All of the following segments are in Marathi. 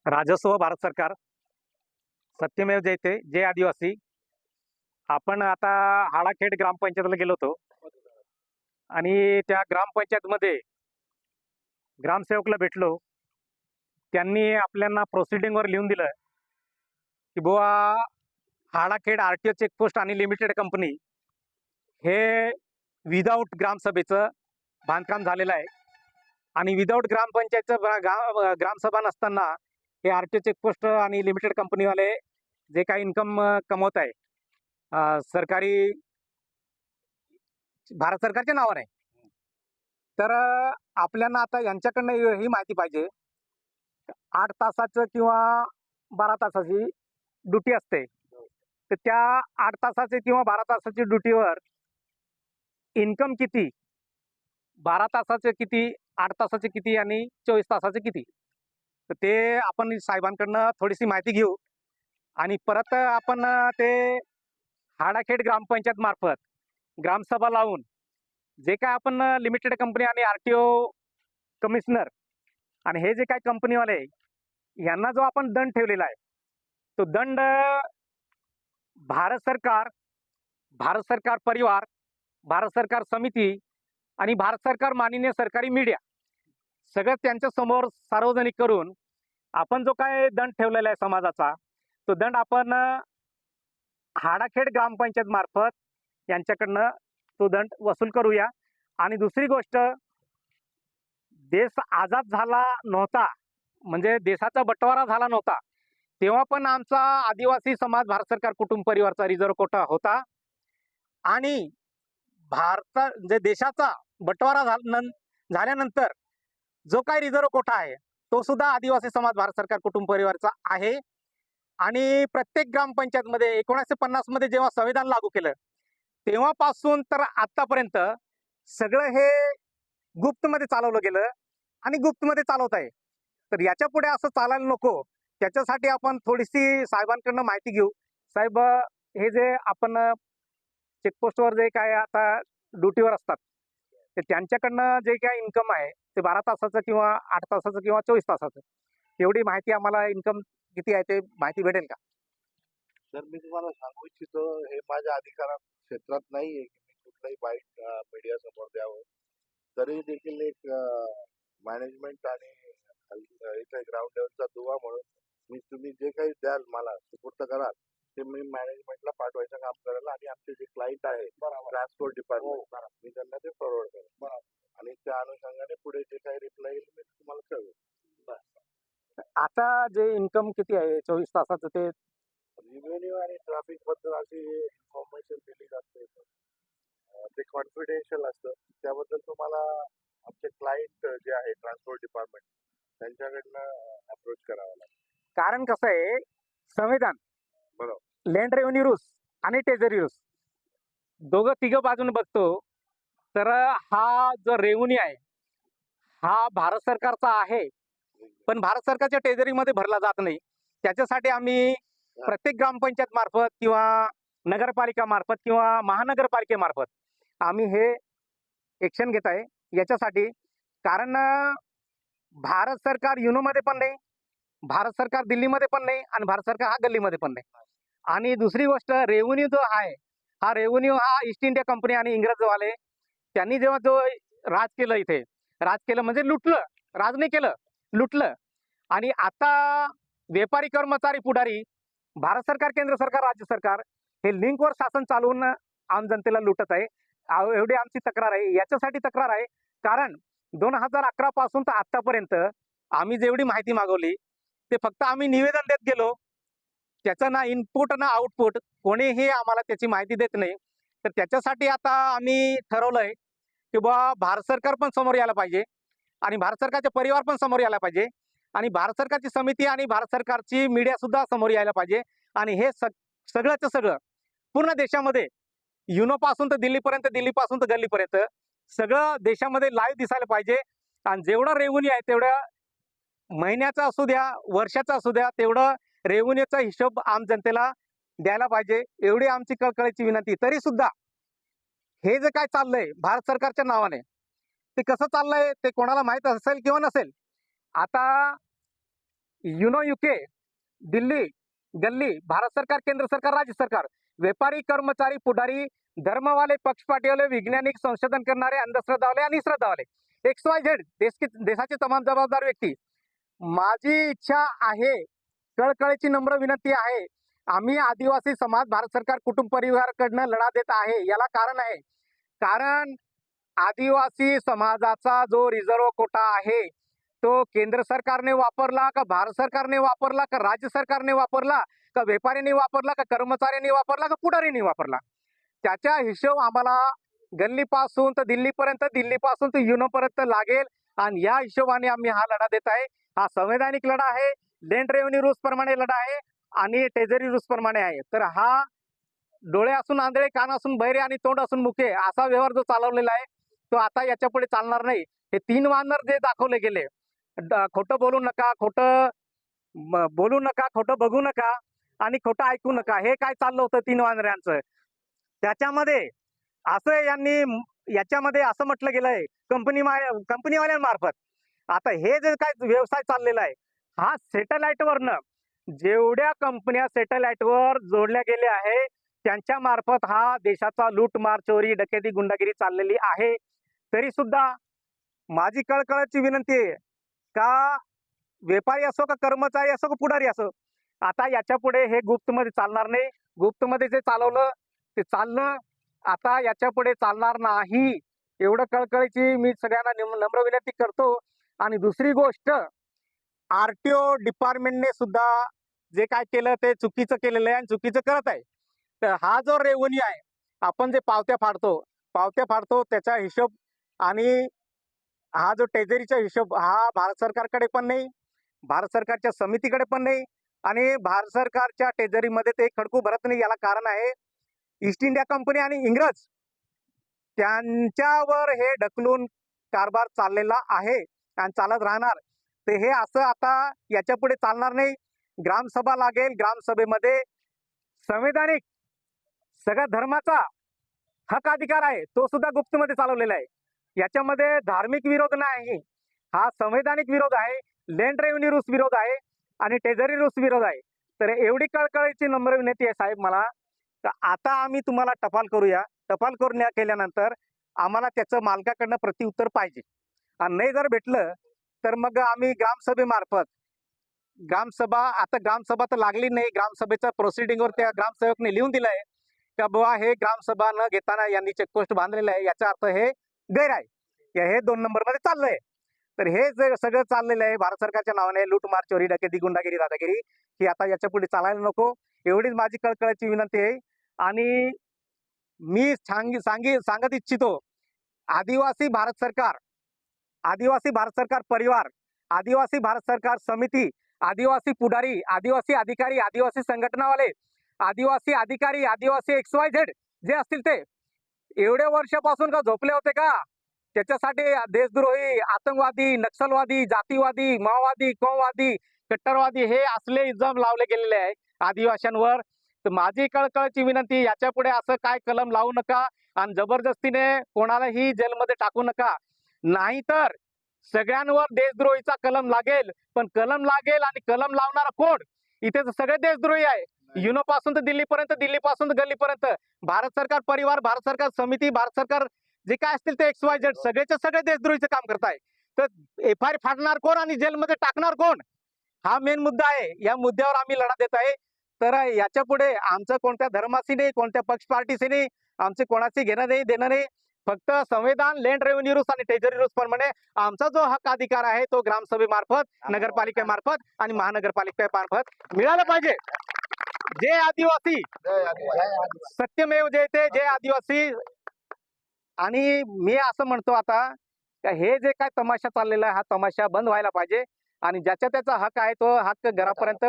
राजस्व भारत सरकार, सत्यमेव जयते, जय आदिवासी. आपण आता हाडाखेड ग्रामपंचायतीला गेलो होतो आणि त्या ग्रामपंचायतमध्ये ग्रामसेवकला भेटलो. त्यांनी आपल्याला प्रोसिडिंगवर लिहून दिलं की बुवा हाडाखेड RTO चेकपोस्ट आणि लिमिटेड कंपनी हे विदाऊट ग्रामसभेचं बांधकाम झालेलं आहे आणि विदाऊट ग्रामपंचायतचं ग्रामसभा नसताना हे RTO चेकपोस्ट आणि लिमिटेड कंपनीवाले जे काही इन्कम कमवत आहे सरकारी भारत सरकारच्या नावाने आहे. तर आपल्याला आता यांच्याकडनं ही माहिती पाहिजे. 8 तासाचं किंवा 12 तासाची ड्युटी असते, तर त्या 8 तासाची किंवा 12 तासाची ड्युटीवर इन्कम किती, 12 तासाचे किती, 8 तासाचे किती आणि 24 तासाचे किती, तर ते आपण साहेबांकडनं थोडीशी माहिती घेऊ आणि परत आपण ते हाडाखेड ग्रामपंचायत मार्फत ग्रामसभा लावून जे काय आपण लिमिटेड कंपनी आणि RTO कमिशनर आणि हे जे काय कंपनीवाले यांना जो आपण दंड ठेवलेला आहे, तो दंड भारत सरकार परिवार, भारत सरकार समिती आणि भारत सरकार माननीय सरकारी मीडिया सगळं त्यांच्या समोर सार्वजनिक करून आपण जो काय दंड ठेवलेला आहे समाजाचा, तो दंड आपण हाडाखेड ग्रामपंचायत मार्फत यांच्याकडनं तो दंड वसूल करूया. आणि दुसरी गोष्ट, देश आझाद झाला नव्हता, म्हणजे देशाचा बंटवारा झाला नव्हता, तेव्हा पण आमचा आदिवासी समाज भारत सरकार कुटुंब परिवारचा रिझर्व्ह कोटा होता आणि जे देशाचा बंटवारा झाल्यानंतर जो काही रिझर्व्ह कोटा आहे तो सुद्धा आदिवासी समाज भारत सरकार कुटुंब परिवारचा आहे. आणि प्रत्येक ग्रामपंचायतमध्ये 1950 मध्ये जेव्हा संविधान लागू केलं तेव्हापासून तर आतापर्यंत सगळं हे गुप्तमध्ये चालवलं गेलं आणि गुप्तमध्ये चालवत आहे. तर याच्या पुढे असं चालायला नको, त्याच्यासाठी आपण थोडीशी साहेबांकडनं माहिती घेऊ. साहेब, हे जे आपण चेकपोस्टवर जे काय आता ड्युटीवर असतात, ते त्यांच्याकडनं जे काय इन्कम आहे ते 12 तासाचं किंवा 8 तासाचं किंवा 24 तासाचं, तेवढी माहिती आम्हाला इन्कम किती आहे ते माहिती भेटेल का? तर मी तुम्हाला सांगू इच्छितो, हे माझ्या अधिकारात क्षेत्रात नाही आहे की मी कुठलाही बाईट मीडिया समोर द्यावं. तरी देखील एक मॅनेजमेंट आणि इथे ग्राउंड लेवलचा दुवा म्हणून तुम्ही जे काही द्याल मला सुपूर्द कराल ते मी मॅनेजमेंटला पाठवायचं काम करेल आणि आमचे जे क्लायंट आहे ट्रान्सपोर्ट डिपार्टमेंट, मी त्यांना ते फॉरवर्ड करेल आणि त्या अनुषंगाने पुढे जे काही रिप्लाय येईल मी तुम्हाला कळवेल. आता जे इन्कम किती आहे 24 तासाचं, ते रिव्हेन्यू आणि ट्रॅफिक बद्दल अशी इन्फॉर्मेशन दिली जाते, ते कॉन्फिडेन्शियल असतं. त्याबद्दल तुम्हाला आमचे क्लायंट जे आहे ट्रान्सपोर्ट डिपार्टमेंट त्यांच्याकडनं अप्रोच करावा लागेल. कारण कसं आहे, संविधान, बरोबर, लँड रेव्हेन्यू रूल्स आणि ट्रेझरी रूल्स दोघं तिघं बाजूने बघतो, तर हा जो रेव्हेन्यू आहे हा भारत सरकारचा आहे, पण भारत सरकारच्या ट्रेझरीमध्ये भरला जात नाही. त्याच्यासाठी आम्ही प्रत्येक ग्रामपंचायत मार्फत किंवा नगरपालिका मार्फत किंवा महानगरपालिकेमार्फत आम्ही हे ॲक्शन घेत आहे याच्यासाठी. कारण भारत सरकार युनोमध्ये पण नाही, भारत सरकार दिल्लीमध्ये पण नाही आणि भारत सरकार हा गल्लीमध्ये पण नाही. आणि दुसरी गोष्ट, रेव्हेन्यू जो आहे हा रेव्हेन्यू हा ईस्ट इंडिया कंपनी आणि इंग्रजवाले त्यांनी जेव्हा जो राज केलं, इथे राज केलं म्हणजे लुटलं, राज नाही केलं, लुटलं. आणि आता व्यापारी, कर्मचारी, पुढारी, भारत सरकार, केंद्र सरकार, राज्य सरकार हे लिंकवर शासन चालवून आम जनतेला लुटत आहे. एवढी आमची तक्रार आहे. याच्यासाठी तक्रार आहे कारण 2011 पासून तर आतापर्यंत आम्ही जेवढी माहिती मागवली ते फक्त आम्ही निवेदन देत गेलो. त्याचं ना इनपुट ना आउटपुट कोणीही आम्हाला त्याची माहिती देत नाही. तर त्याच्यासाठी आता आम्ही ठरवलंय की बुवा भारत सरकार पण समोर यायला पाहिजे आणि भारत सरकारचे परिवार पण समोर यायला पाहिजे आणि भारत सरकारची समिती आणि भारत सरकारची मीडिया सुद्धा समोर यायला पाहिजे आणि हे सगळंच सगळं पूर्ण देशामध्ये युनोपासून तर दिल्लीपर्यंत, दिल्लीपासून तर गल्लीपर्यंत सगळं देशामध्ये लाईव्ह दिसायला पाहिजे आणि जेवढं रेव्हेन्यू आहे तेवढं महिन्याचा असू द्या, वर्षाचा असू द्या, तेवढं रेव्हेन्यूचा हिशोब आम जनतेला द्यायला पाहिजे, एवढी आमची कळकळीची विनंती. तरी सुद्धा हे जे काय चाललंय भारत सरकारच्या नावाने, ते कसं चाललंय ते कोणाला माहित असेल किंवा नसेल. आता युके, दिल्ली, गल्ली, भारत सरकार, केंद्र सरकार, राज्य सरकार, व्यापारी, कर्मचारी, पुढारी, धर्मवाले, पक्षपातीवाले, वैज्ञानिक, संशोधन करणारे, अंधश्रद्धावाले आणि श्रद्धावाले, XYZ देशाचे तमाम जबाबदार व्यक्ती, माझी इच्छा आहे, कळकळीची नम्र विनंती आहे. आम्ही आदिवासी समाज भारत सरकार कुटुंब परिवाराकडनं लढा देत आहे. याला कारण आहे, कारण आदिवासी समाजाचा जो रिझर्व्ह कोटा आहे तो केंद्र सरकारने वापरला का भारत सरकारने वापरला का राज्य सरकारने वापरला का व्यापाऱ्यांनी वापरला का कर्मचाऱ्यांनी वापरला का पुढाऱ्यांनी वापरला, त्याचा हिशोब आम्हाला गल्लीपासून तर दिल्लीपर्यंत, दिल्लीपासून तर युनोपर्यंत लागेल आणि या हिशोबाने आम्ही हा लढा देत आहे. हा संवैधानिक लढा आहे, लँड रेव्हेन्यू रूल्स प्रमाणे लढा आहे आणि ट्रेझरी रूल्स प्रमाणे आहे. तर हा डोळे असून आंधळे, कान असून बहिरे आणि तोंड असून मुके असा व्यवहार जो चालवलेला आहे तो आता याच्या पुढे चालणार नाही. हे 3 वानर जे दाखवले गेले, खोटं बोलू नका, खोटं बोलू नका, खोटं बघू नका आणि खोटं ऐकू नका, हे काय चाललं होतं 3 वानरांचं, त्याच्यामध्ये असं याच्यामध्ये असं म्हटलं गेलंय कंपनीवाल्यांमार्फत. आता हे जे काय व्यवसाय चाललेला आहे हा सॅटेलाइटवरनं, जेवढ्या कंपन्या सॅटेलाइटवर जोडल्या गेल्या आहे त्यांच्या मार्फत हा देशाचा लूटमार, चोरी, डकेती, गुंडागिरी चाललेली आहे. तरी सुद्धा माझी कळकळीची विनंती आहे का व्यापारी असो का कर्मचारी असो का पुढारी असो, आता याच्या पुढे हे गुप्तमध्ये चालणार नाही. गुप्तमध्ये जे चालवलं ते चाललं, आता याच्या पुढे चालणार नाही. एवढं कळकळीची मी सगळ्यांना नम्र विनंती करतो. आणि दुसरी गोष्ट, RTO डिपार्टमेंटने सुद्धा जे काय केलं ते चुकीचं केलेलं आहे आणि चुकीचं करत आहे. तर हा जो रेव्हेन्यू आहे, आपण जे पावत्या फाडतो त्याचा हिशोब आणि हा जो ट्रेझरीचा हिशोब हा भारत सरकारकडे पण नाही, भारत सरकारच्या समितीकडे पण नाही आणि भारत सरकारच्या ट्रेझरीमध्ये ते खडकू भरत नाही. याला कारण आहे ईस्ट इंडिया कंपनी आणि इंग्रज त्यांच्यावर हे ढकलून कारभार चाललेला आहे आणि चालत राहणार. तर हे असं आता याच्या पुढे चालणार नाही. ग्रामसभा लागेल, ग्रामसभेमध्ये संवैधानिक सगळ्या धर्माचा हक अधिकार आहे तो सुद्धा गुप्तमध्ये चालवलेला आहे. याच्यामध्ये धार्मिक विरोध नाही, हा संवैधानिक विरोध आहे, लँड रेव्हेन्यू रूल्स विरोध आहे आणि ट्रेझरी रूल्स विरोध आहे. तर एवढी कळकळीची नम्र विनंती आहे साहेब मला, तर आता आम्ही तुम्हाला टपाल करूया. टपाल करून केल्यानंतर आम्हाला त्याचं मालकाकडनं प्रत्युत्तर पाहिजे आणि नाही जर भेटलं तर मग आम्ही ग्रामसभेमार्फत, ग्रामसभा तर लागली नाही, ग्रामसभेच्या प्रोसिडिंगवर त्या ग्रामसेवकने लिहून दिलंय का बुवा हे ग्रामसभा न घेताना यांनी चेकपोस्ट बांधलेलं आहे, याचा अर्थ हे गैर आहे, हे 2 नंबरमध्ये चाललंय. तर हे जे सगळं चाललेलं आहे भारत सरकारच्या नावाने लूटमार, चोरी, डकेती, गुंडागिरी, दादागिरी, ही आता याच्या पुढे चालायला नको. एवढीच माझी कळकळीची विनंती आहे. आणि मी सांगत इच्छितो, आदिवासी भारत सरकार, आदिवासी भारत सरकार परिवार, आदिवासी भारत सरकार समिती, आदिवासी पुढारी, आदिवासी अधिकारी, आदिवासी संघटनावाले, आदिवासी अधिकारी, आदिवासी XYZ जे असतील ते एवढ्या वर्षापासून का झोपले होते का? त्याच्यासाठी देशद्रोही, आतंकवादी, नक्षलवादी, जातीवादी, माओवादी, कोमवादी, कट्टरवादी हे असले इल्जाम लावले गेलेले आहे आदिवासींवर. तर माझी कळकळीची विनंती, याच्या पुढे असं काय कलम लावू नका आणि जबरदस्तीने कोणालाही जेलमध्ये टाकू नका, नाहीतर सगळ्यांवर देशद्रोहीचा कलम लागेल. पण कलम लागेल आणि कलम लावणारा कोण? इथे तर सगळे देशद्रोही आहे, युनोपासून तर दिल्लीपर्यंत, दिल्लीपासून तर गल्लीपर्यंत. भारत सरकार परिवार, भारत सरकार समिती, भारत सरकार जे काय असतील ते XYZ सगळेचे सगळे देशद्रोहीचं काम करताय. तर FIR फाडणार कोण आणि जेलमध्ये टाकणार कोण? हा मेन मुद्दा आहे. या मुद्द्यावर आम्ही लढा देत आहे. तर याच्या पुढे आमचं कोणत्या धर्माशी नाही, कोणत्या पक्ष पार्टीशी नाही, आमचे कोणाचे घेणं नाही देणं नाही. फक्त संविधान, लँड रेव्हेन्यू रूल्स आणि ट्रेजरी रूल्स प्रमाणे आमचा जो हक्क अधिकार आहे तो ग्रामसभेमार्फत, नगरपालिकेमार्फत आणि महानगरपालिकेमार्फत मिळाला पाहिजे. जे आदिवासी सत्यमेव जयते, जे आदिवासी. आणि मी असं म्हणतो आता का हे जे काय तमाशा चाललेला आहे हा तमाशा बंद व्हायला पाहिजे आणि ज्याचा त्याचा हक्क आहे तो हक्क घरापर्यंत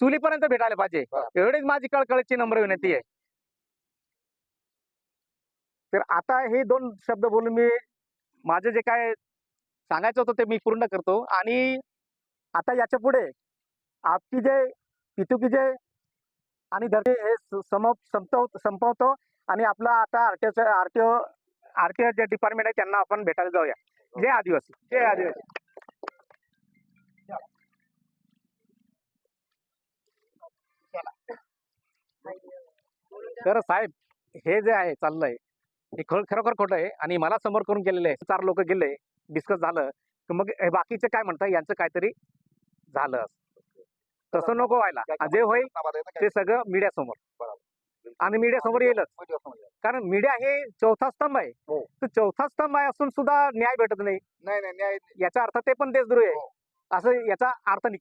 चुलीपर्यंत भेटायला पाहिजे. एवढीच माझी कळकळीची नम्र विनंती आहे. तर आता हे 2 शब्द बोलून मी माझं जे काय सांगायचं होतं ते मी पूर्ण करतो. आणि आता याच्या पुढे आपकी जय, पितू की जय आणि धरती हे संपवतो आणि आपला आता आरटीओ जे डिपार्टमेंट आहे त्यांना आपण भेटायला जाऊया. जय आदिवासी. जय आदिवासी. तर साहेब हे जे आहे चाललंय हे खरोखर खोटं आहे आणि मला समोर करून गेलेलं आहे. 4 लोक गेले, डिस्कस झालं, तर मग हे बाकीचे काय म्हणतात यांचं काहीतरी झालं. तसं नको व्हायला. जे होईल ते सगळं मीडिया समोर आणि मीडिया समोर येईलच. कारण मीडिया हे चौथा स्तंभ आहे. तर चौथा स्तंभ आहे असून सुद्धा न्याय भेटत नाही. नाही न्याय याचा अर्थ ते पण देशद्रोही आहे असं याचा अर्थ निघतो.